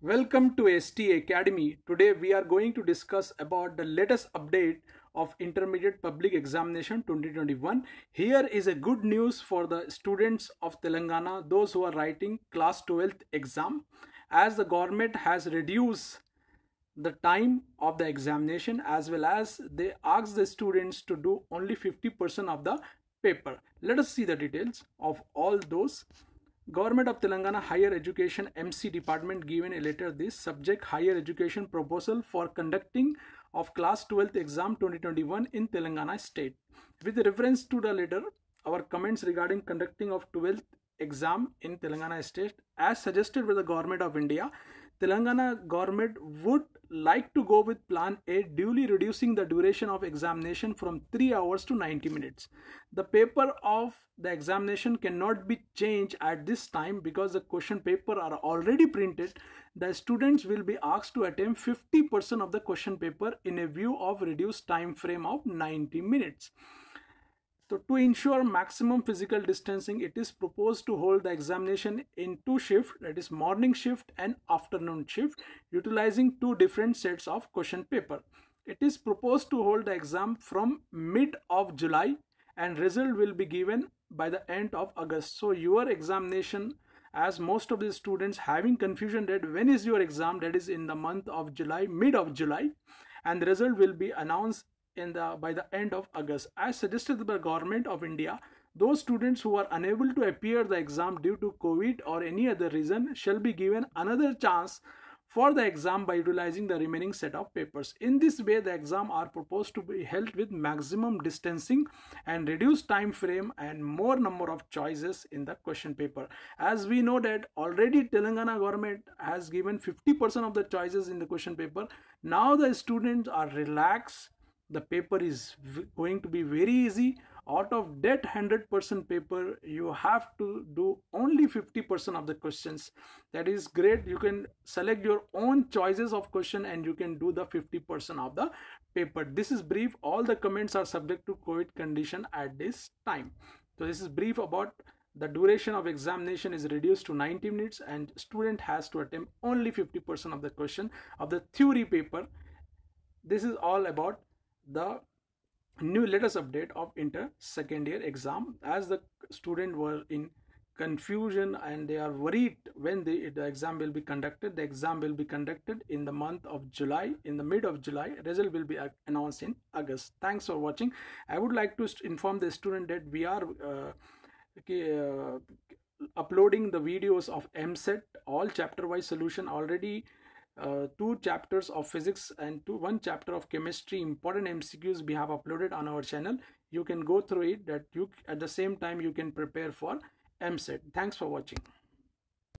Welcome to ST Academy. Today we are going to discuss about the latest update of Intermediate Public Examination 2021. Here is a good news for the students of Telangana, those who are writing class 12th exam, as the government has reduced the time of the examination, as well as they ask the students to do only 50% of the paper. Let us see the details of all those. Government of Telangana Higher Education MC Department given a letter this subject higher education proposal for conducting of class 12th exam 2021 in Telangana state. With reference to the letter, our comments regarding conducting of 12th exam in Telangana state as suggested by the government of India, Telangana government would like to go with plan A, duly reducing the duration of examination from 3 hours to 90 minutes. The paper of the examination cannot be changed at this time because the question paper are already printed. The students will be asked to attempt 50% of the question paper in a view of reduced time frame of 90 minutes. So to ensure maximum physical distancing, it is proposed to hold the examination in two shifts, that is morning shift and afternoon shift, utilizing two different sets of question paper. It is proposed to hold the exam from mid of July and result will be given by the end of August. So your examination, as most of the students having confusion that when is your exam, that is in the month of July, mid of July, and the result will be announced by the end of August. As suggested by the government of India, those students who are unable to appear the exam due to COVID or any other reason shall be given another chance for the exam by utilizing the remaining set of papers. In this way, the exam are proposed to be held with maximum distancing and reduced time frame and more number of choices in the question paper. As we know that already Telangana government has given 50% of the choices in the question paper. Now the students are relaxed. The paper is going to be very easy. Out of that 100% paper, you have to do only 50% of the questions. That is great. You can select your own choices of question and you can do the 50% of the paper. This is brief. All the comments are subject to COVID condition at this time. So this is brief about the duration of examination is reduced to 90 minutes and student has to attempt only 50% of the question of the theory paper. This is all about the new latest update of inter second year exam, as the student were in confusion and they are worried when the exam will be conducted. The exam will be conducted in the month of July, in the mid of July. Result will be announced in August. Thanks for watching. I would like to inform the student that we are uploading the videos of MSET all chapter wise solution already. Two chapters of physics and one chapter of chemistry important MCQs we have uploaded on our channel. You can go through it, that you at the same time you can prepare for MSET. Thanks for watching.